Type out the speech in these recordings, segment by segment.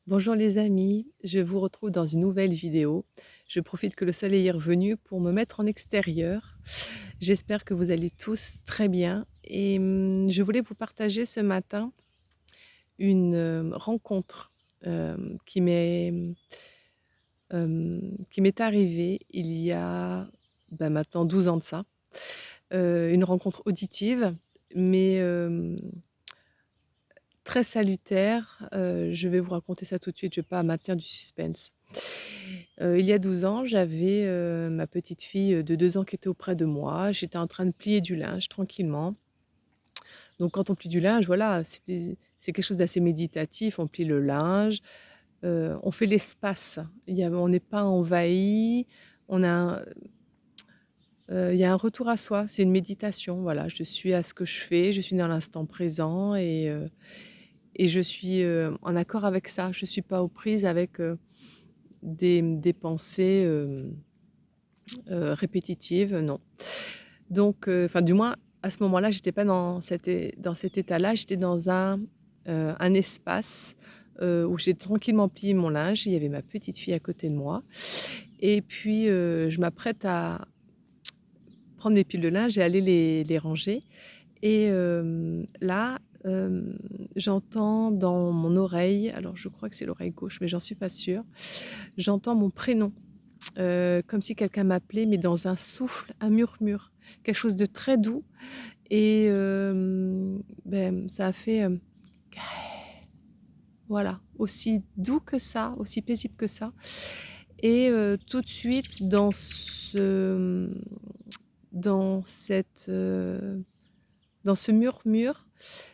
Bonjour les amis, je vous retrouve dans une nouvelle vidéo. Je profite que le soleil est revenu pour me mettre en extérieur. J'espère que vous allez tous très bien et je voulais vous partager ce matin une rencontre qui qui m'est arrivée il y a maintenant 12 ans de ça. Une rencontre auditive, mais très salutaire. Je vais vous raconter ça tout de suite, je ne vais pas maintenir du suspense. Il y a 12 ans, j'avais, ma petite fille, de 2 ans qui était auprès de moi. J'étais en train de plier du linge tranquillement. Donc quand on plie du linge, voilà, c'est quelque chose d'assez méditatif. On plie le linge, on fait l'espace. On n'est pas envahi, on a il y a un retour à soi. C'est une méditation, voilà. Je suis à ce que je fais, je suis dans l'instant présent et je suis, en accord avec ça. Je ne suis pas aux prises avec, des pensées, répétitives, non. Donc enfin du moins à ce moment-là, j'étais pas dans cet état-là, j'étais dans un espace, où j'ai tranquillement plié mon linge. Il y avait ma petite fille à côté de moi et puis, je m'apprête à prendre mes piles de linge et aller les ranger et là, j'entends dans mon oreille, alors je crois que c'est l'oreille gauche, mais j'en suis pas sûre, j'entends mon prénom. Comme si quelqu'un m'appelait, mais dans un souffle, un murmure, quelque chose de très doux et ça a fait, «Gaëlle», voilà, aussi doux que ça, aussi paisible que ça et tout de suite dans cette, dans ce murmure,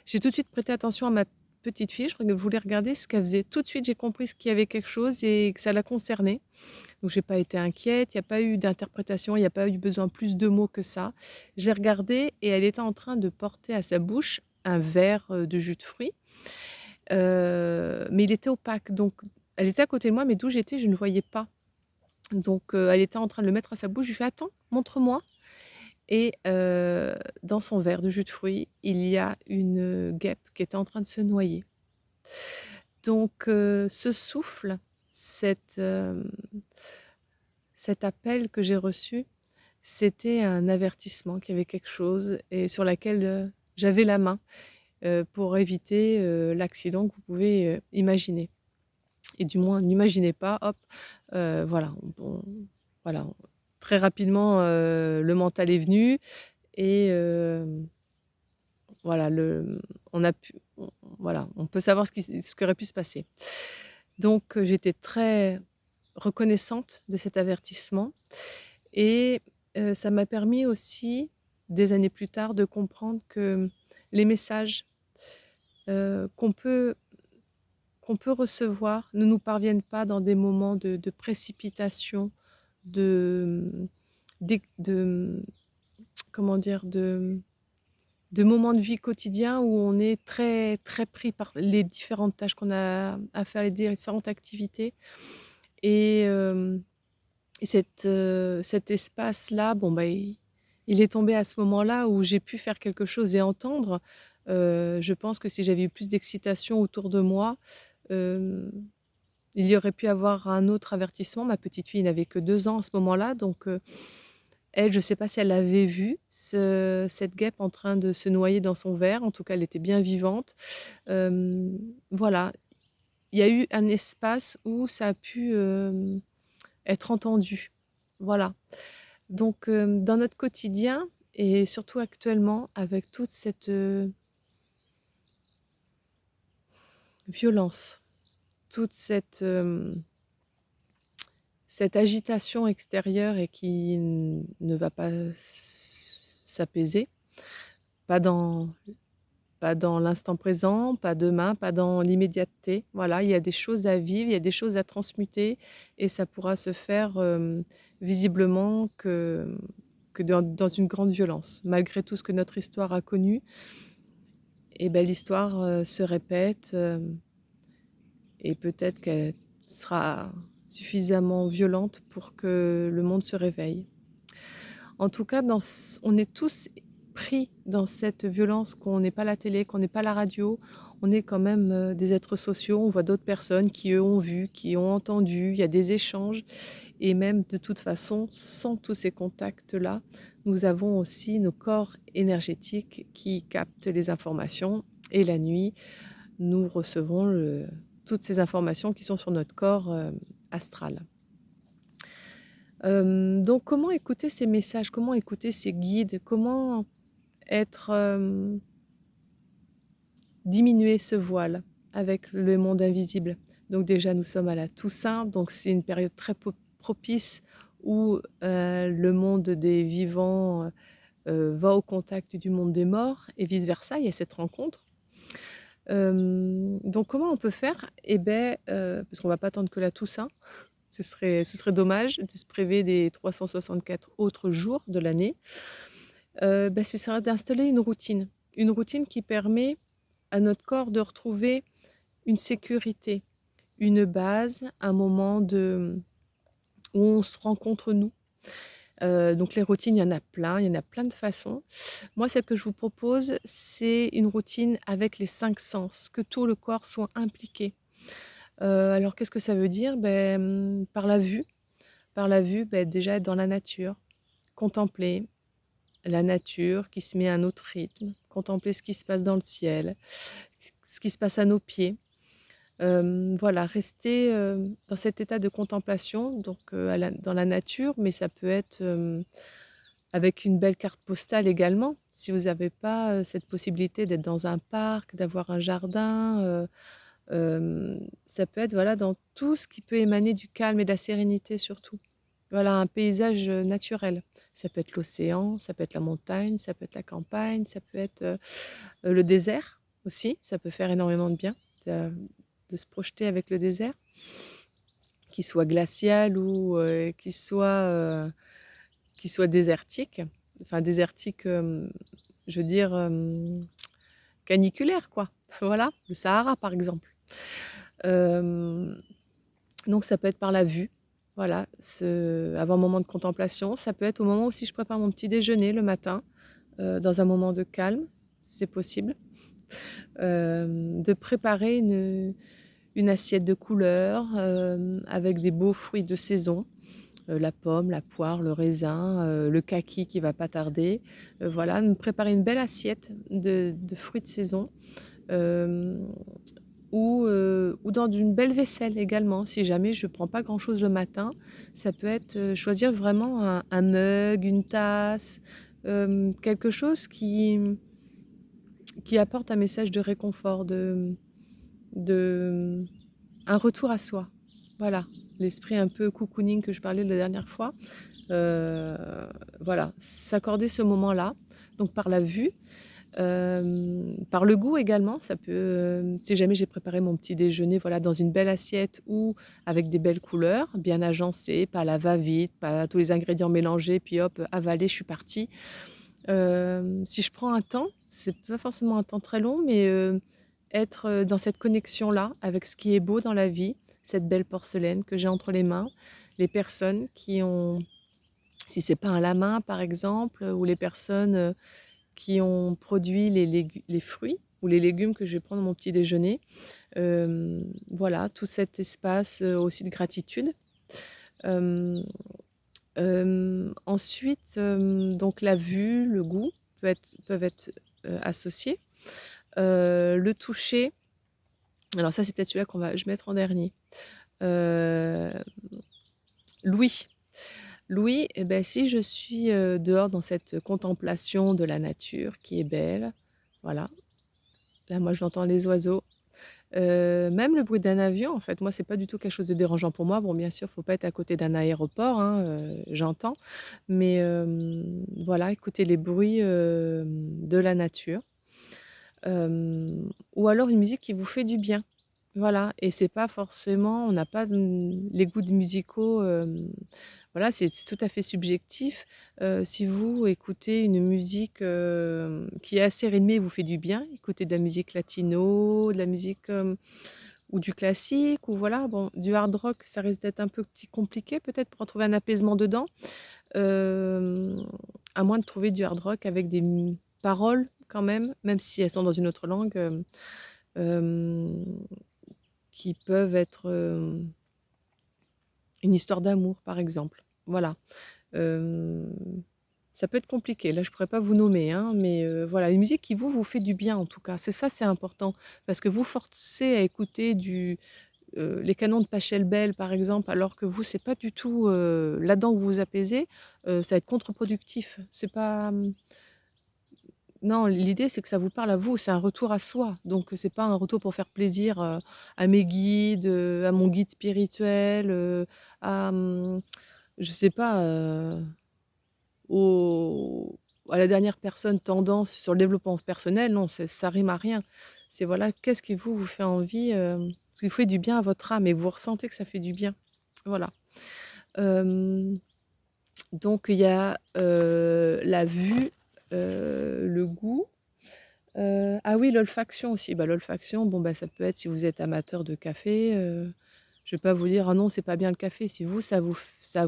j'ai tout de suite prêté attention à ma petite fille. Je voulais regarder ce qu'elle faisait. Tout de suite, j'ai compris qu'il y avait quelque chose et que ça la concernait. Donc j'ai pas été inquiète, il y a pas eu d'interprétation, il y a pas eu besoin plus de mots que ça. J'ai regardé et elle était en train de porter à sa bouche un verre, de jus de fruits, mais il était opaque, donc elle était à côté de moi, mais d'où j'étais, je ne voyais pas. Donc elle était en train de le mettre à sa bouche, je lui fais: «Attends, montre-moi» et dans son verre de jus de fruits, il y a une, guêpe qui était en train de se noyer. Donc ce souffle, cette, cet appel que j'ai reçu, c'était un avertissement qu'il y avait quelque chose et sur laquelle, j'avais la main, pour éviter, l'accident que vous pouvez, imaginer et du moins n'imaginez pas, hop, voilà, voilà, très rapidement, le mental est venu et voilà, on a pu voilà, on peut savoir ce qui aurait pu se passer. Donc j'étais très reconnaissante de cet avertissement et ça m'a permis aussi, des années plus tard, de comprendre que les messages, qu'on peut recevoir ne nous parviennent pas dans des moments de précipitation, de, de comment dire? De moments de vie quotidiens où on est très, très pris par les différentes tâches qu'on a à faire, les différentes activités et cet espace-là, bon, bah, il est tombé à ce moment-là où j'ai pu faire quelque chose et entendre. Je pense que si j'avais eu plus d'excitation autour de moi, hem, il y aurait pu avoir un autre avertissement. Ma petite fille n'avait que 2 ans à ce moment-là, donc elle, je ne sais pas si elle avait vu cette guêpe en train de se noyer dans son verre. En tout cas, elle était bien vivante. Voilà, il y a eu un espace où ça a pu, être entendu. Voilà. Donc, dans notre quotidien et surtout actuellement avec toute cette, violence, toute cette agitation extérieure et qui ne va pas s'apaiser, pas dans pas dans l'instant présent, pas demain, pas dans l'immédiateté. Voilà, il y a des choses à vivre, il y a des choses à transmuter et ça pourra se faire, visiblement que dans une grande violence. Malgré tout ce que notre histoire a connu et ben l'histoire, se répète, et peut-être qu'elle sera suffisamment violente pour que le monde se réveille. En tout cas, on est tous pris dans cette violence, qu'on n'ait pas la télé, qu'on n'ait pas la radio. on est quand même, des êtres sociaux, on voit d'autres personnes qui, eux, ont vu, qui ont entendu, il y a des échanges et même de toute façon, sans tous ces contacts-là, nous avons aussi nos corps énergétiques qui captent les informations et la nuit, nous recevons toutes ces informations qui sont sur notre corps, astral. Donc comment écouter ces messages? Comment écouter ces guides? Comment être, diminuer ce voile avec le monde invisible? Donc déjà, nous sommes à la Toussaint, donc c'est une période très propice où, le monde des vivants, va au contact du monde des morts et vice versa, il y a cette rencontre. Donc comment on peut faire? Et beh, parce qu'on va pas attendre que la Toussaint, ce serait dommage de se priver des 364 autres jours de l'année. Bah, ce serait d'installer une routine qui permet à notre corps de retrouver une sécurité, une base, un moment où on se rencontre nous. Donc les routines, il y en a plein de façons. Moi, celle que je vous propose, c'est une routine avec les 5 sens, que tout le corps soit impliqué. Alors qu'est-ce que ça veut dire? Par la vue, déjà être dans la nature, contempler la nature qui se met à un autre rythme, contempler ce qui se passe dans le ciel, ce qui se passe à nos pieds. Voilà, rester, dans cet état de contemplation, donc dans la nature, mais ça peut être, avec une belle carte postale également. Si vous n'avez pas, cette possibilité d'être dans un parc, d'avoir un jardin, ça peut être, voilà, dans tout ce qui peut émaner du calme et de la sérénité surtout. Voilà, un paysage, naturel. Ça peut être l'océan, ça peut être la montagne, ça peut être la campagne, ça peut être, le désert aussi, ça peut faire énormément de bien, de de se projeter avec le désert, qu'il soit glacial ou qu'il soit désertique. Enfin désertique, je veux dire, caniculaire quoi. Voilà, le Sahara par exemple. Hem, donc ça peut être par la vue, voilà, avoir un moment de contemplation. Ça peut être au moment où si je prépare mon petit déjeuner le matin, dans un moment de calme, c'est possible. De préparer une assiette de couleurs, avec des beaux fruits de saison, la pomme, la poire, le raisin, le kaki qui va pas tarder. Voilà, me préparer une belle assiette de fruits de saison, hem, ou dans une belle vaisselle également. Si jamais je prends pas grand-chose le matin, ça peut être, choisir vraiment un mug, une tasse, quelque chose qui apporte un message de réconfort, de un retour à soi. Voilà, l'esprit un peu cocooning que je parlais la dernière fois. Heu, voilà, s'accorder ce moment-là, donc par la vue, par le goût également, ça peut, si jamais j'ai préparé mon petit déjeuner, voilà, dans une belle assiette ou avec des belles couleurs, bien agencées, pas à la va-vite, pas tous les ingrédients mélangés, puis hop, avalé, je suis partie. Si je prends un temps, c'est pas forcément un temps très long, mais être, dans cette connexion-là avec ce qui est beau dans la vie, cette belle porcelaine que j'ai entre les mains, les personnes qui ont si c'est pas un lama par exemple, ou les personnes, qui ont produit les fruits ou les légumes que je vais prendre dans mon petit déjeuner. Voilà, tout cet espace, aussi de gratitude. Hem Ensuite, donc la vue, le goût peuvent être, associés. Le toucher, alors ça, c'est peut-être celui-là je vais mettre en dernier. Heu, l'ouïe. L'ouïe et beh, si je suis, dehors dans cette contemplation de la nature qui est belle, voilà, là, moi, j'entends les oiseaux, même le bruit d'un avion, en fait, moi, c'est pas du tout quelque chose de dérangeant pour moi. Bon, bien sûr, faut pas être à côté d'un aéroport, hein, j'entends, mais voilà, écouter les bruits, de la nature, ou alors une musique qui vous fait du bien. Voilà et c'est pas forcément on n'a pas, les goûts de musicaux, voilà, c'est tout à fait subjectif. Si vous écoutez une musique, qui est assez rythmée et vous fait du bien, écoutez de la musique latino, de la musique, ou du classique ou voilà, bon, du hard rock, ça risque d'être un peu petit compliqué peut-être pour retrouver un apaisement dedans. Hem, à moins de trouver du hard rock avec des paroles quand même, même si elles sont dans une autre langue, hem, qui peuvent être, une histoire d'amour, par exemple. Voilà. Hem, Ça peut être compliqué. Là, je pourrais pas vous nommer, hein, mais voilà, une musique qui vous fait du bien, en tout cas. C'est ça, c'est important parce que vous forcez à écouter les canons de Pachelbel, par exemple, alors que vous, c'est pas du tout, là-dedans que vous vous apaisez, ça va être contre-productif. C'est pas, non, l'idée, c'est que ça vous parle à vous, c'est un retour à soi. Donc, c'est pas un retour pour faire plaisir, à mes guides, à mon guide spirituel, à, je sais pas, au à la dernière personne tendance sur le développement personnel. Non, ça rime à rien. C'est voilà, qu'est-ce qui vous fait envie, ce qui vous fait du bien à votre âme et vous ressentez que ça fait du bien. Voilà. Hem, donc il y a, la vue, le goût. Ah oui, l'olfaction aussi. Bah, l'olfaction, bon, bah, ça peut être si vous êtes amateur de café, je vais pas vous dire: «Ah non, c'est pas bien le café». Si vous, ça vous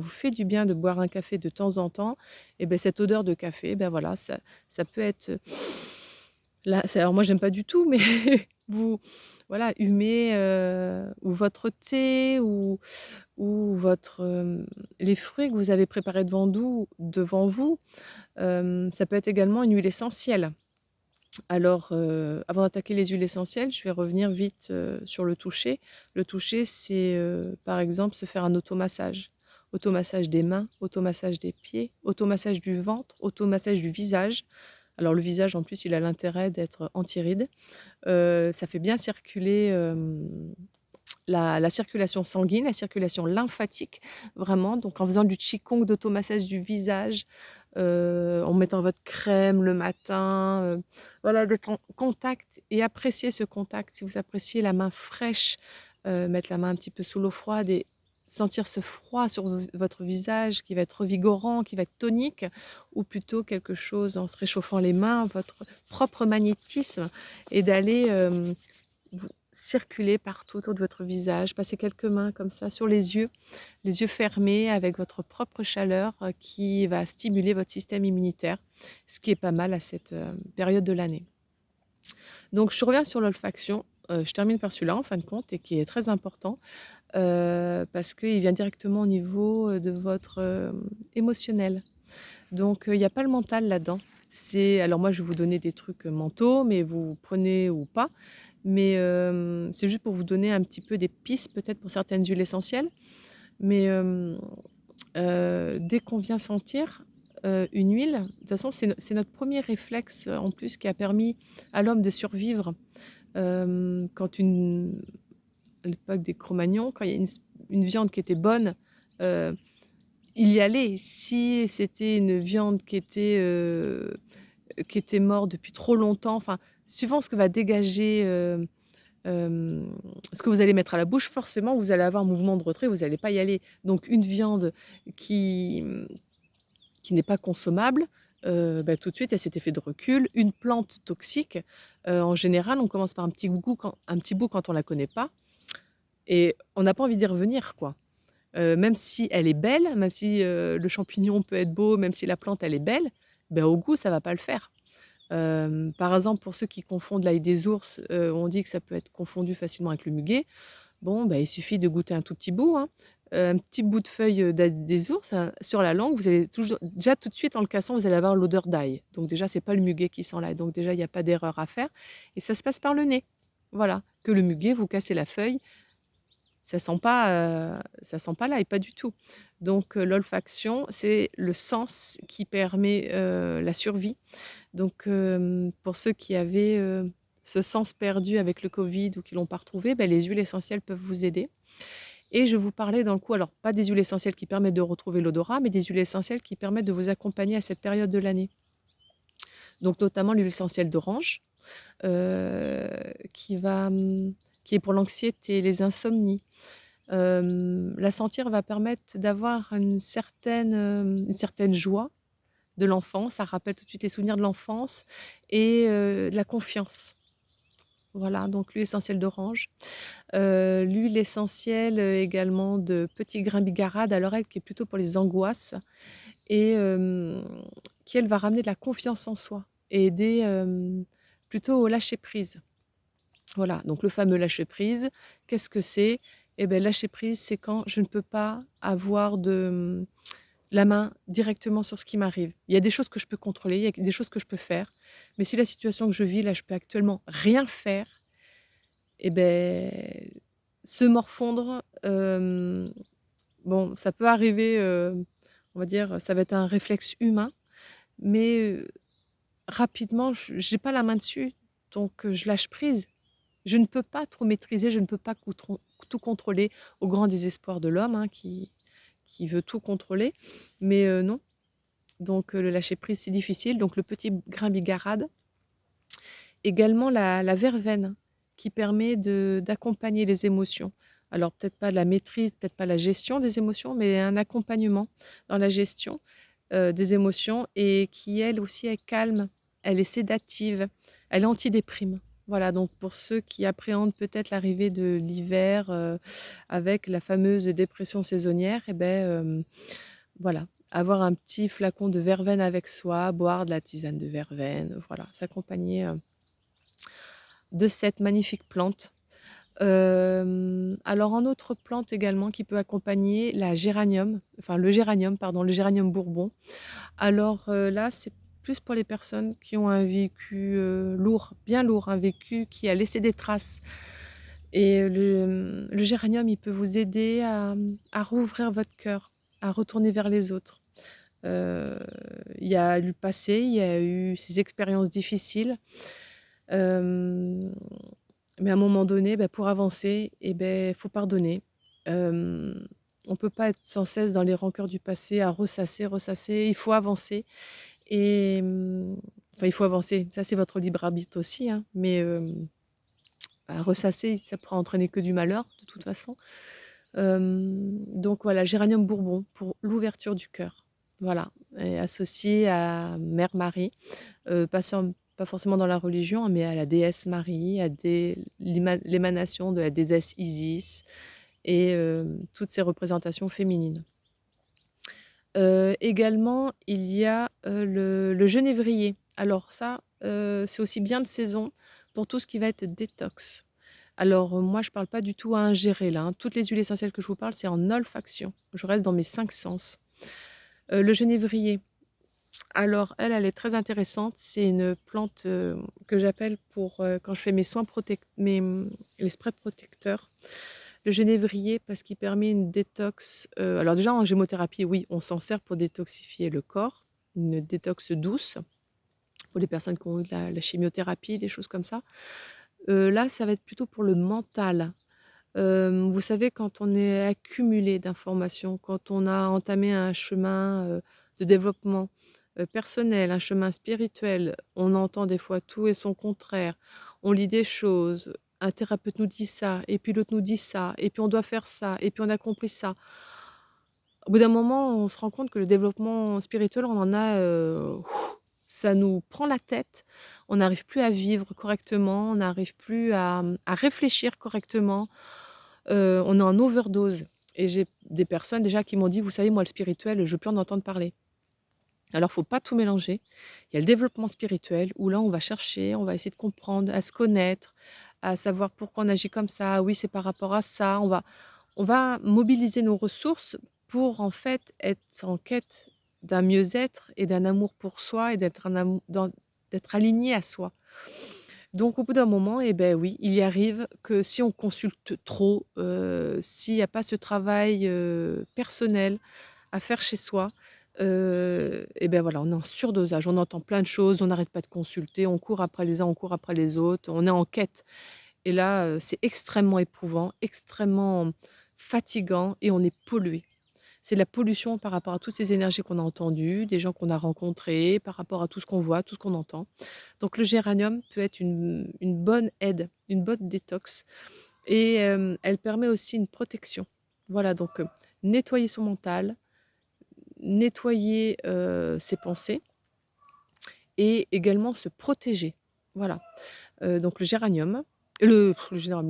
fait du bien de boire un café de temps en temps et beh, cette odeur de café, ben, voilà, ça peut être, là c'est alors moi j'aime pas du tout, mais vous voilà, humer, ou votre thé ou votre, les fruits que vous avez préparés devant vous, ça peut être également une huile essentielle. Alors, avant d'attaquer les huiles essentielles, je vais revenir vite, sur le toucher. Le toucher, c'est, par exemple, se faire un automassage. Automassage des mains, automassage des pieds, automassage du ventre, automassage du visage. Alors le visage, en plus, il a l'intérêt d'être anti-rides. Ça fait bien circuler, la circulation sanguine, la circulation lymphatique, vraiment. Donc en faisant du qigong d'automassage du visage, en mettant votre crème le matin, voilà, d'être en contact et apprécier ce contact. Si vous appréciez la main fraîche, mettre la main un petit peu sous l'eau froide et sentir ce froid sur votre visage qui va être revigorant, qui va être tonique, ou plutôt quelque chose en se réchauffant les mains, votre propre magnétisme et d'aller, vous circuler partout autour de votre visage, passer quelques mains comme ça sur les yeux fermés avec votre propre chaleur, qui va stimuler votre système immunitaire, ce qui est pas mal à cette, période de l'année. Donc je reviens sur l'olfaction, je termine par celui-là en fin de compte et qui est très important, parce qu'il vient directement au niveau, de votre, émotionnel. Donc il y a pas le mental là-dedans. C'est alors moi je vais vous donner des trucs, mentaux, mais vous prenez ou pas. Mais c'est juste pour vous donner un petit peu des pistes peut-être pour certaines huiles essentielles. Mais dès qu'on vient sentir, une huile, de toute façon c'est notre premier réflexe, en plus qui a permis à l'homme de survivre, quand à l'époque des Cro-Magnons, quand il y a une viande qui était bonne, heu, il y allait. Si c'était une viande qui était morte depuis trop longtemps, enfin, suivant ce que va dégager, ce que vous allez mettre à la bouche, forcément, vous allez avoir un mouvement de retrait, vous allez pas y aller. Donc une viande qui, qui n'est pas consommable, bah, tout de suite, il y a cet effet de recul. Une plante toxique, en général, on commence par un petit bout quand on la connaît pas et on n'a pas envie d'y revenir, quoi. Même si elle est belle, même si, le champignon peut être beau, même si la plante, elle est belle, bah, au goût, ça va pas le faire. Par exemple, pour ceux qui confondent l'ail des ours, on dit que ça peut être confondu facilement avec le muguet. Bon, bah, il suffit de goûter un tout petit bout, hein. Un petit bout de feuille, d'ail des ours, sur la langue, vous allez toujours déjà tout de suite en le cassant, vous allez avoir l'odeur d'ail. Donc déjà, c'est pas le muguet qui sent l'ail, donc déjà, il y a pas d'erreur à faire et ça se passe par le nez. Voilà. Que le muguet, vous cassez la feuille, ça sent pas l'ail, pas du tout. Donc l'olfaction, c'est le sens qui permet, la survie. Donc pour ceux qui avaient, ce sens perdu avec le covid ou qui l'ont pas retrouvé, bah, les huiles essentielles peuvent vous aider. Et je vous parlais dans le coup, alors pas des huiles essentielles qui permettent de retrouver l'odorat, mais des huiles essentielles qui permettent de vous accompagner à cette période de l'année. Donc notamment l'huile essentielle d'orange, heu, qui va, qui est pour l'anxiété, les insomnies. La sentir va permettre d'avoir une certaine joie de l'enfance. Ça rappelle tout de suite les souvenirs de l'enfance et de la confiance. Voilà, donc l'huile essentielle d'orange. L'huile essentielle, également de petit grain bigarade à l'oreille qui est plutôt pour les angoisses et qui elle va ramener de la confiance en soi et aider, plutôt au lâcher prise. Voilà, donc le fameux lâcher prise, qu'est-ce que c'est? Eh beh, lâcher prise, c'est quand je ne peux pas avoir la main directement sur ce qui m'arrive. Il y a des choses que je peux contrôler, il y a des choses que je peux faire, mais si la situation que je vis, là, je peux actuellement rien faire, et beh, se morfondre, bon, ça peut arriver, on va dire, ça va être un réflexe humain, mais rapidement, je j'ai pas la main dessus, donc je lâche prise. Je ne peux pas trop maîtriser, je ne peux pas tout contrôler, au grand désespoir de l'homme, hein, qui veut tout contrôler, mais non. Donc le lâcher prise, c'est difficile, donc le petit grain bigarade. Également la verveine qui permet d'accompagner les émotions. Alors peut-être pas la maîtrise, peut-être pas la gestion des émotions, mais un accompagnement dans la gestion, des émotions, et qui elle aussi est calme, elle est sédative, elle est antidéprime. Voilà, donc pour ceux qui appréhendent peut-être l'arrivée de l'hiver, avec la fameuse dépression saisonnière, et beh, voilà, avoir un petit flacon de verveine avec soi, boire de la tisane de verveine, voilà, s'accompagner, de cette magnifique plante. Alors en autre plante également qui peut accompagner la géranium, enfin le géranium, pardon, le géranium bourbon. Alors, là, c'est plus pour les personnes qui ont un vécu, lourd, bien lourd, un vécu qui a laissé des traces, et le géranium, il peut vous aider à rouvrir votre cœur, à retourner vers les autres. Heu, il y a eu le passé, il y a eu ces expériences difficiles, hem, mais à un moment donné, bah, pour avancer, et beh, faut pardonner. Hem, on peut pas être sans cesse dans les rancœurs du passé à ressasser, ressasser. Il faut avancer, et enfin, il faut avancer. Ça, c'est votre libre arbitre aussi, hein, mais bah, ressasser, ça pourra entraîner que du malheur, de toute façon. Donc voilà, géranium bourbon pour l'ouverture du cœur. Voilà, et associé à Mère Marie, pas forcément dans la religion, mais à la déesse Marie, à l'émanation de la déesse Isis, et toutes ces représentations féminines. Également, il y a, le genévrier. Alors ça, c'est aussi bien de saison pour tout ce qui va être détox. Alors, moi, je parle pas du tout à ingérer là, hein. Toutes les huiles essentielles que je vous parle, c'est en olfaction. Je reste dans mes 5 sens. Le genévrier, alors elle est très intéressante. C'est une plante, que j'appelle pour, quand je fais mes soins les sprays protecteurs. Le genévrier, parce qu'il permet une détox, alors déjà en gémothérapie, oui, on s'en sert pour détoxifier le corps, une détox douce pour les personnes qui ont eu de la chimiothérapie, des choses comme ça. Là, ça va être plutôt pour le mental. Vous savez, quand on est accumulé d'informations, quand on a entamé un chemin, de développement, personnel, un chemin spirituel, on entend des fois tout et son contraire. On lit des choses, un thérapeute nous dit ça, et puis l'autre nous dit ça, et puis on doit faire ça, et puis on a compris ça. Au bout d'un moment, on se rend compte que le développement spirituel, on en a, ça nous prend la tête. On n'arrive plus à vivre correctement, on n'arrive plus à réfléchir correctement. On est en overdose, et j'ai des personnes déjà qui m'ont dit: «Vous savez, moi, le spirituel, je veux plus en entendre parler». Alors, faut pas tout mélanger. Il y a le développement spirituel où là, on va chercher, on va essayer de comprendre, à se connaître, à savoir pourquoi on agit comme ça. Oui, c'est par rapport à ça. On va mobiliser nos ressources pour, en fait, être en quête d'un mieux-être et d'un amour pour soi, et d'être aligné à soi. Donc au bout d'un moment, et ben oui, il y arrive que si on consulte trop, s'il y a pas ce travail, personnel à faire chez soi, et ben voilà, on est en surdosage. On entend plein de choses, on n'arrête pas de consulter, on court après les uns, on court après les autres, on est en quête, et là, c'est extrêmement éprouvant, extrêmement fatigant, et on est pollué. C'est de la pollution par rapport à toutes ces énergies qu'on a entendues, des gens qu'on a rencontrés, par rapport à tout ce qu'on voit, tout ce qu'on entend. Donc le géranium peut être une bonne aide, une bonne détox, et elle permet aussi une protection. Voilà, donc nettoyer son mental, nettoyer, ses pensées, et également se protéger. Voilà, donc le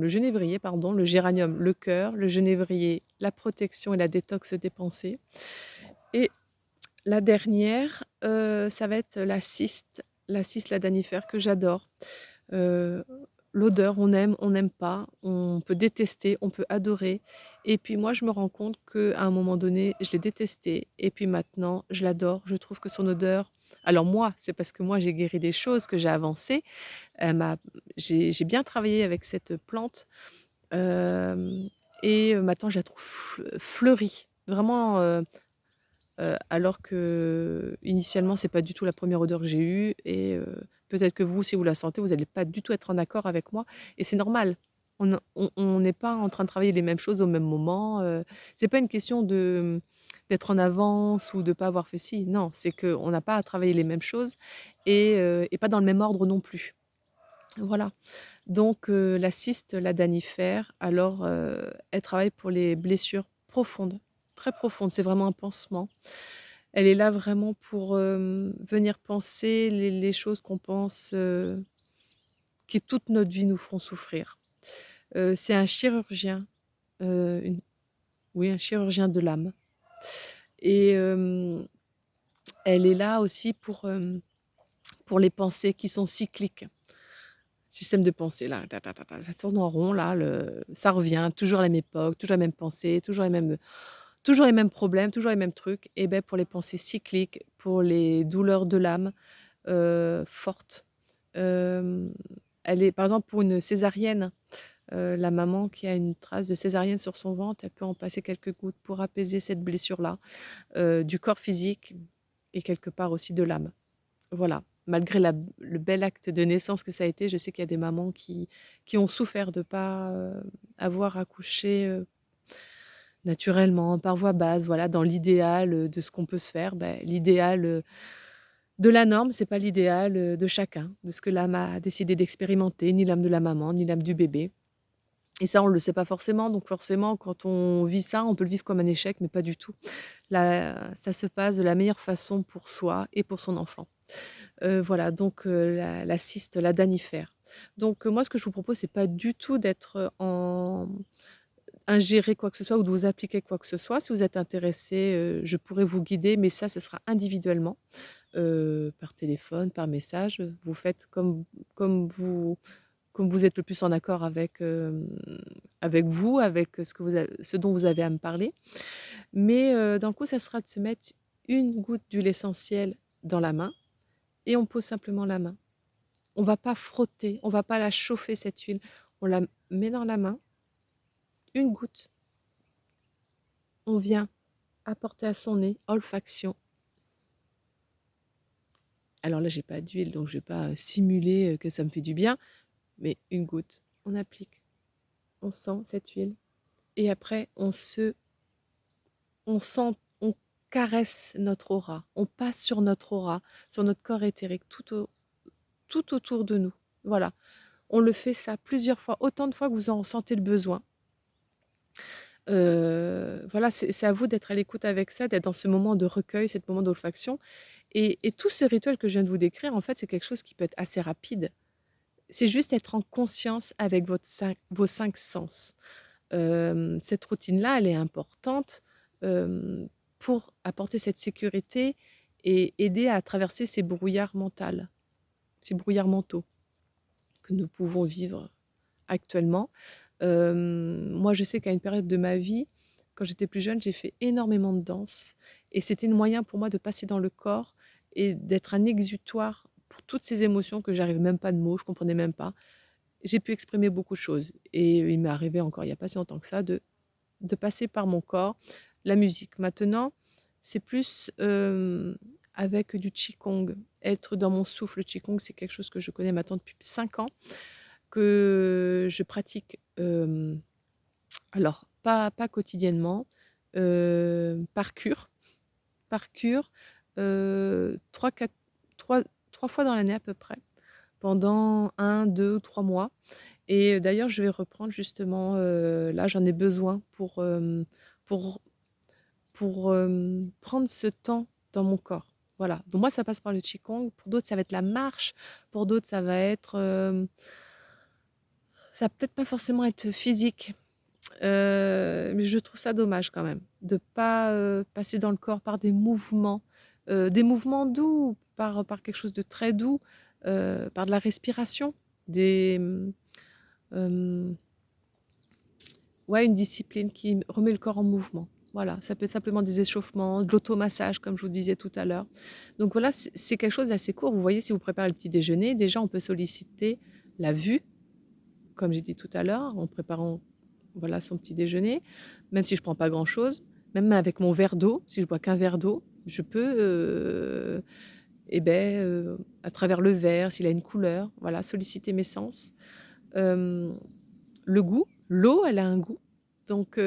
genévrier, pardon, le géranium, le cœur, le genévrier, la protection et la détox des pensées, et la dernière, ça va être la cyste, la danifère, que j'adore. Heu, l'odeur, on n'aime pas, on peut détester, on peut adorer et puis moi, je me rends compte qu'à un moment donné, je l'ai détesté et puis maintenant, je l'adore. Je trouve que son odeur alors moi, c'est parce que moi, j'ai guéri des choses, que j'ai avancé. Elle m'a j'ai bien travaillé avec cette plante, hem maintenant je la trouve fleurie. Vraiment, alors qu'initialement, c'est pas du tout la première odeur que j'ai eue et peut-être que vous, si vous la sentez, vous allez pas du tout être en accord avec moi et c'est normal. On n'est pas en train de travailler les mêmes choses au même moment, c'est pas une question d'être en avance ou de pas avoir fait ci. Non, c'est qu'on n'a pas à travailler les mêmes choses et pas dans le même ordre non plus. Voilà. Donc la cyste, la danifère, alors, elle travaille pour les blessures profondes, très profondes. C'est vraiment un pansement. Elle est là vraiment pour, venir panser les choses qu'on pense, qui toute notre vie nous feront souffrir. C'est un chirurgien, une oui, un chirurgien de l'âme et elle est là aussi pour les pensées qui sont cycliques. Système de pensée là, ta ta ta ta, ça tourne en rond là, ça revient, toujours la même époque, toujours la même pensée, toujours les mêmes problèmes, toujours les mêmes trucs et beh, pour les pensées cycliques, pour les douleurs de l'âme, fortes, hem, elle est par exemple pour une césarienne, la maman qui a une trace de césarienne sur son ventre, elle peut en passer quelques gouttes pour apaiser cette blessure-là, du corps physique et quelque part aussi de l'âme. Voilà, malgré le bel acte de naissance que ça a été, je sais qu'il y a des mamans qui ont souffert de pas, avoir accouché, naturellement, par voie basse, voilà, dans l'idéal, de ce qu'on peut se faire. L'idéal, de la norme, c'est pas l'idéal, de chacun, de ce que l'âme a décidé d'expérimenter, ni l'âme de la maman, ni l'âme du bébé et ça, on le sait pas forcément, donc forcément, quand on vit ça, on peut le vivre comme un échec, mais pas du tout. Là, ça se passe de la meilleure façon pour soi et pour son enfant. Voilà, donc la cyste, la danifère. Donc moi, ce que je vous propose, c'est pas du tout d'être, en ingérer quoi que ce soit ou de vous appliquer quoi que ce soit. Si vous êtes intéressé, je pourrais vous guider, mais ça, ce sera individuellement, par téléphone, par message. Vous faites comme vous comme vous êtes le plus en accord avec, avec vous, avec ce dont vous avez à me parler. Mais dans le coup, ça sera de se mettre une goutte d'huile essentielle dans la main et on pose simplement la main. On va pas frotter, on va pas la chauffer cette huile. On la met dans la main, une goutte, on vient apporter à son nez, olfaction. Alors là, j'ai pas d'huile, donc je vais pas, simuler, que ça me fait du bien, mais une goutte, on applique, on sent cette huile et après on sent, on caresse notre aura, on passe sur notre aura, sur notre corps éthérique, tout autour de nous. Voilà, on le fait ça plusieurs fois, autant de fois que vous en ressentez le besoin. Voilà, c'est à vous d'être à l'écoute avec ça, d'être dans ce moment de recueil, ce moment d'olfaction et tout ce rituel que je viens de vous décrire, en fait, c'est quelque chose qui peut être assez rapide. C'est juste être en conscience avec vos 5 sens. Cette routine-là, elle est importante, hem, pour apporter cette sécurité et aider à traverser ces brouillards mentales, ces brouillards mentaux que nous pouvons vivre actuellement. Moi, je sais qu'à une période de ma vie, quand j'étais plus jeune, j'ai fait énormément de danse et c'était un moyen pour moi de passer dans le corps et d'être un exutoire pour toutes ces émotions que j'arrivais même pas de mots, je comprenais même pas. J'ai pu exprimer beaucoup de choses et il m'est arrivé encore il y a pas si longtemps que ça de passer par mon corps la musique. Maintenant, c'est plus, avec du qigong, être dans mon souffle. Le qigong, c'est quelque chose que je connais maintenant depuis 5 ans, que je pratique, alors pas quotidiennement, par cure, 3-4 3 fois dans l'année à peu près, pendant 1, 2 ou 3 mois et d'ailleurs je vais reprendre justement, là j'en ai besoin pour prendre ce temps dans mon corps. Voilà, donc moi ça passe par le qigong, pour d'autres ça va être la marche, pour d'autres ça va être, ça va peut-être pas forcément être physique. Mais je trouve ça dommage quand même de pas, passer dans le corps par des mouvements doux, par quelque chose de très doux, par de la respiration, des, hem, ouais, une discipline qui remet le corps en mouvement. Voilà, ça peut être simplement des échauffements, de l'automassage comme je vous disais tout à l'heure. Donc voilà, c'est quelque chose d'assez court. Vous voyez, si vous préparez le petit déjeuner, déjà on peut solliciter la vue, comme j'ai dit tout à l'heure, en préparant, voilà, son petit déjeuner. Même si je prends pas grand-chose, même avec mon verre d'eau, si je bois qu'un verre d'eau, je peux, à travers le verre, s'il a une couleur, voilà, solliciter mes sens. Hem, le goût, l'eau, elle a un goût. Donc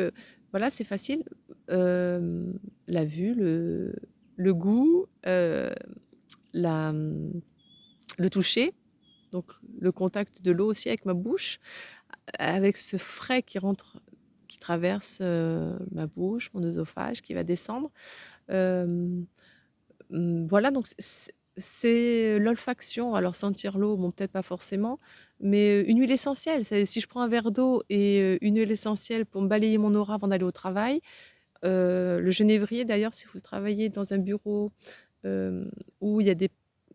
voilà, c'est facile. La vue, le goût, la, mmh, le toucher, donc le contact de l'eau aussi avec ma bouche, avec ce frais qui rentre, qui traverse, ma bouche, mon œsophage, qui va descendre. Hem, voilà, donc c'est l'olfaction. Alors sentir l'eau, bon, peut-être pas forcément, mais une huile essentielle. C'est si je prends un verre d'eau et une huile essentielle pour me balayer mon aura avant d'aller au travail, le genévrier d'ailleurs, si vous travaillez dans un bureau, hem, où il y a des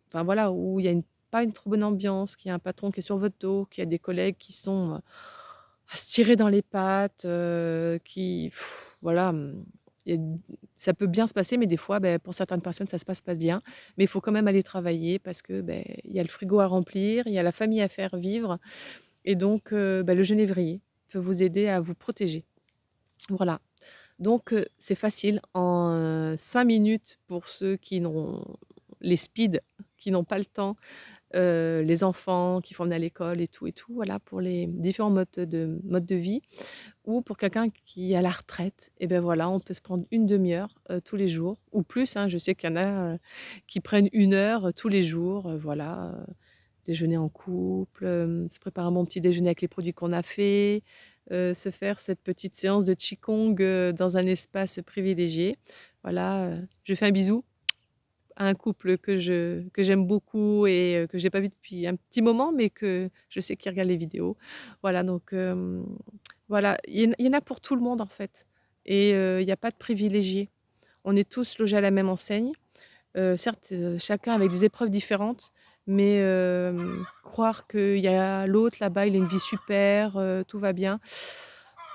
enfin voilà, où il y a pas une trop bonne ambiance, qu'il y a un patron qui est sur votre dos, qu'il y a des collègues qui sont, à se tirer dans les pattes, qui voilà, il y a ça peut bien se passer, mais des fois, pour certaines personnes, ça se passe pas bien. Mais il faut quand même aller travailler parce que, il y a le frigo à remplir, il y a la famille à faire vivre et donc le genévrier peut vous aider à vous protéger. Voilà. Donc c'est facile en, 5 minutes pour ceux qui n'ont les speed, qui n'ont pas le temps, les enfants qu'il faut emmener à l'école et tout, voilà, pour les différents modes de vie. Ou pour quelqu'un qui est à la retraite et ben voilà, on peut se prendre une demi heure, tous les jours ou plus, hein. Je sais qu'il y en a, qui prennent 1 heure, tous les jours, voilà, déjeuner en couple, se préparer un bon petit déjeuner avec les produits qu'on a faits, se faire cette petite séance de qigong, dans un espace privilégié. Voilà, je fais un bisou à un couple que j'aime beaucoup et que j'ai pas vu depuis un petit moment, mais que je sais qu'ils regardent les vidéos. Voilà, donc voilà, il y en a pour tout le monde, en fait et il y a pas de privilégiés. On est tous logés à la même enseigne, certes, chacun avec des épreuves différentes, mais croire qu'il y a l'autre là-bas, il a une vie super, tout va bien,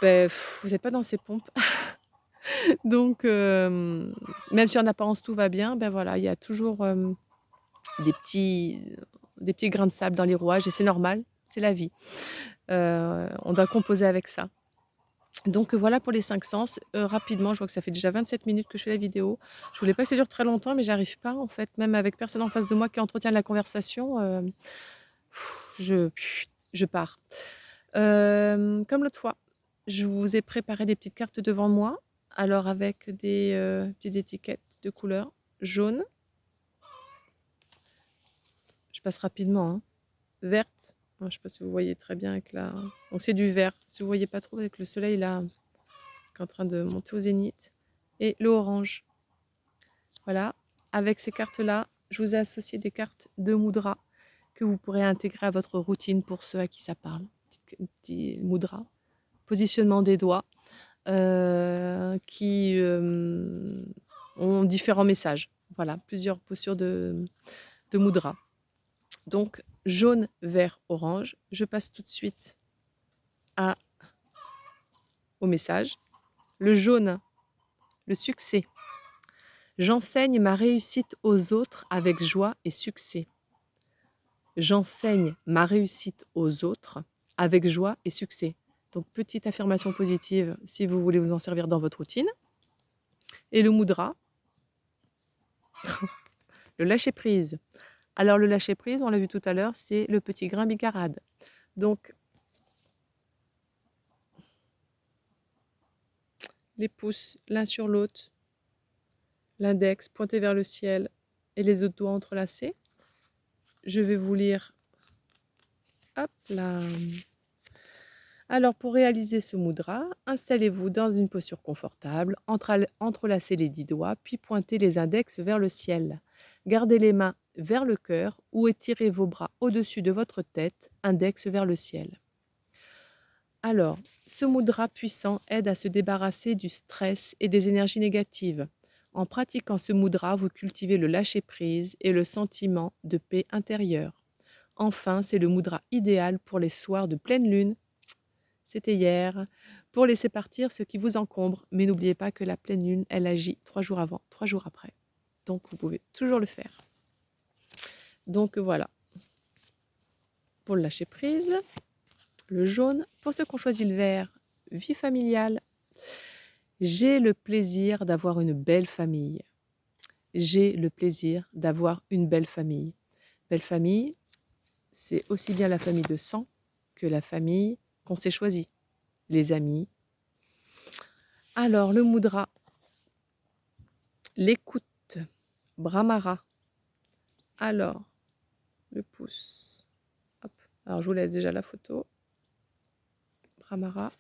vous êtes pas dans ces pompes. Donc même si en apparence tout va bien, voilà, il y a toujours, des petits des petits grains de sable dans les rouages et c'est normal, c'est la vie. On doit composer avec ça. Donc voilà pour les 5 sens. Rapidement, je vois que ça fait déjà 27 minutes que je fais la vidéo. Je voulais pas que ça dure très longtemps, mais j'arrive pas en fait, même avec personne en face de moi qui entretient la conversation, je je pars. Comme l'autre fois, je vous ai préparé des petites cartes devant moi, alors avec des, petites étiquettes de couleur jaune, je passe rapidement, hein, verte, je ne sais pas si vous voyez très bien avec la donc c'est du vert, si vous voyez pas trop avec le soleil là, qui est en train de monter au zénith et le orange. Voilà, avec ces cartes-là, je vous ai associé des cartes de mudra que vous pourrez intégrer à votre routine pour ceux à qui ça parle. Petit mudra, positionnement des doigts, qui, ont différents messages. Voilà, plusieurs postures de mudra. Donc jaune, vert, orange. Je passe tout de suite à au message. Le jaune, le succès. J'enseigne ma réussite aux autres avec joie et succès. J'enseigne ma réussite aux autres avec joie et succès. Donc, petite affirmation positive si vous voulez vous en servir dans votre routine. Et le mudra, le lâcher prise. Alors, le lâcher prise, on l'a vu tout à l'heure, c'est le petit grain bigarade. Donc, les pouces l'un sur l'autre, l'index pointé vers le ciel et les autres doigts entrelacés. Je vais vous lire. Hop là. Alors, pour réaliser ce mudra, installez-vous dans une posture confortable, entrelacez les 10 doigts, puis pointez les index vers le ciel. Gardez les mains vers le cœur ou étirez vos bras au-dessus de votre tête, index vers le ciel. Alors, ce mudra puissant aide à se débarrasser du stress et des énergies négatives. En pratiquant ce mudra, vous cultivez le lâcher-prise et le sentiment de paix intérieure. Enfin, c'est le mudra idéal pour les soirs de pleine lune. C'était hier. Pour laisser partir ce qui vous encombre. Mais n'oubliez pas que la pleine lune, elle agit 3 jours avant, 3 jours après. Donc, vous pouvez toujours le faire. Donc, voilà. Pour le lâcher prise, le jaune. Pour ceux qui ont choisi le vert, vie familiale. J'ai le plaisir d'avoir une belle famille. J'ai le plaisir d'avoir une belle famille. Belle famille, c'est aussi bien la famille de sang que la famille qu'on s'est choisie. Les amis. Alors, le mudra, l'écoute, Brahmara. Alors, le pouce. Hop. Alors, je vous laisse déjà la photo. Brahmara.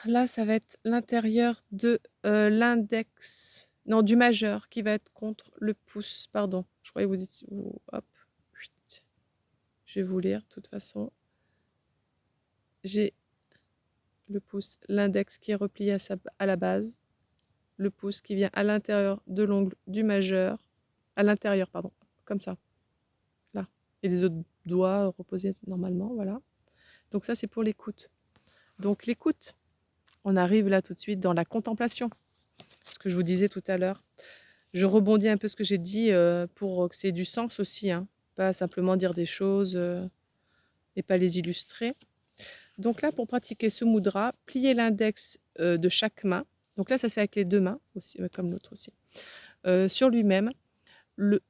Là, ça va être l'intérieur de l'index, non, du majeur qui va être contre le pouce. Pardon, je croyais que vous étiez. Hop. Je vais vous lire, de toute façon. J'ai le pouce, l'index qui est replié à la base, le pouce qui vient à l'intérieur de l'ongle du majeur, à l'intérieur, pardon, comme ça, là. Et les autres doigts reposés normalement, voilà. Donc ça, c'est pour l'écoute. Donc l'écoute, on arrive là tout de suite dans la contemplation. Ce que je vous disais tout à l'heure. Je rebondis un peu ce que j'ai dit pour que c'est du sens aussi, hein. Pas simplement dire des choses et pas les illustrer. Donc là, pour pratiquer ce mudra, pliez l'index de chaque main. Donc là, ça se fait avec les deux mains, aussi, comme l'autre aussi. Sur lui-même,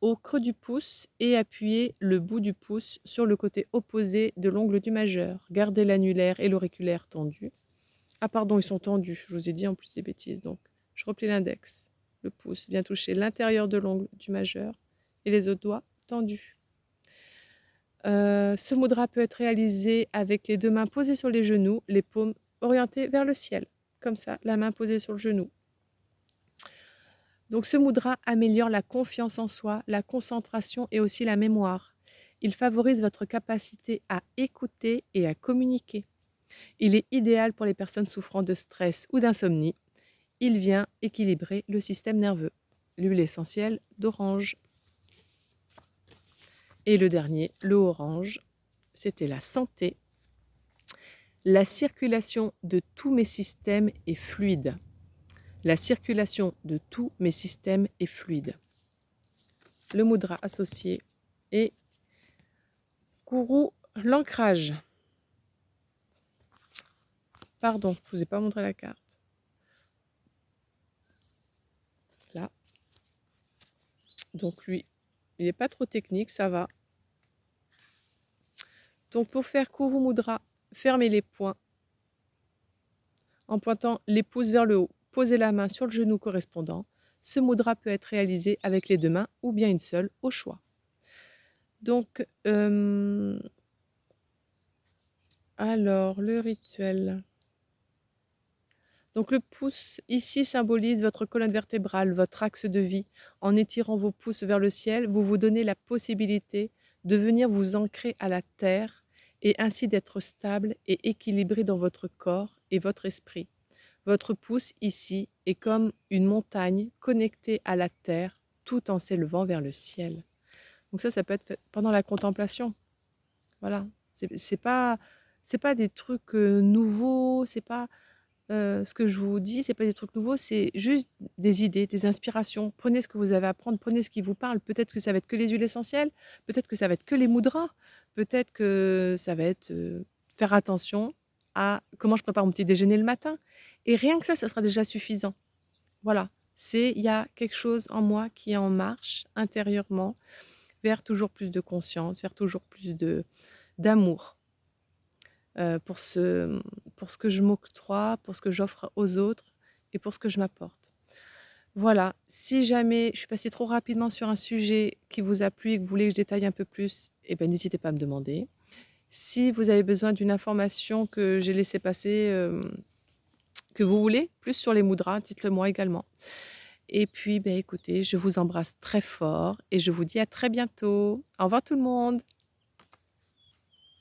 au creux du pouce et appuyez le bout du pouce sur le côté opposé de l'ongle du majeur. Gardez l'annulaire et l'auriculaire tendus. Ah pardon, ils sont tendus. Je vous ai dit en plus des bêtises. Donc, je replie l'index. Le pouce vient toucher l'intérieur de l'ongle du majeur et les autres doigts tendus. Ce mudra peut être réalisé avec les deux mains posées sur les genoux, les paumes orientées vers le ciel. Comme ça, la main posée sur le genou. Donc ce mudra améliore la confiance en soi, la concentration et aussi la mémoire. Il favorise votre capacité à écouter et à communiquer. Il est idéal pour les personnes souffrant de stress ou d'insomnie. Il vient équilibrer le système nerveux. L'huile essentielle d'orange. Et le dernier, le orange, c'était la santé. La circulation de tous mes systèmes est fluide. La circulation de tous mes systèmes est fluide. Le mudra associé est Guru l'ancrage. Pardon, je ne vous ai pas montré la carte. Là. Donc lui, il n'est pas trop technique, ça va. Donc pour faire Guru Mudra, fermez les poings en pointant les pouces vers le haut. Posez la main sur le genou correspondant. Ce mudra peut être réalisé avec les deux mains ou bien une seule au choix. Donc, alors, le rituel. Donc le pouce ici symbolise votre colonne vertébrale, votre axe de vie. En étirant vos pouces vers le ciel, vous vous donnez la possibilité de venir vous ancrer à la terre et ainsi d'être stable et équilibré dans votre corps et votre esprit. Votre pouce ici est comme une montagne connectée à la terre tout en s'élevant vers le ciel. Donc ça peut être fait pendant la contemplation. Voilà, c'est pas des trucs nouveaux, c'est pas ce que je vous dis, c'est pas des trucs nouveaux, c'est juste des idées, des inspirations. Prenez ce que vous avez à prendre, prenez ce qui vous parle. Peut-être que ça va être que les huiles essentielles, peut-être que ça va être que les mudras, peut-être que ça va être faire attention à comment je prépare mon petit déjeuner le matin. Et rien que ça sera déjà suffisant. Voilà, il y a quelque chose en moi qui est en marche intérieurement vers toujours plus de conscience, vers toujours plus d'amour pour ce que je m'octroie, pour ce que j'offre aux autres et pour ce que je m'apporte. Voilà, si jamais je suis passée trop rapidement sur un sujet qui vous a plu et que vous voulez que je détaille un peu plus, eh ben, n'hésitez pas à me demander. Si vous avez besoin d'une information que j'ai laissée passer, que vous voulez, plus sur les mudras, dites-le moi également. Et puis, ben, écoutez, je vous embrasse très fort et je vous dis à très bientôt. Au revoir tout le monde.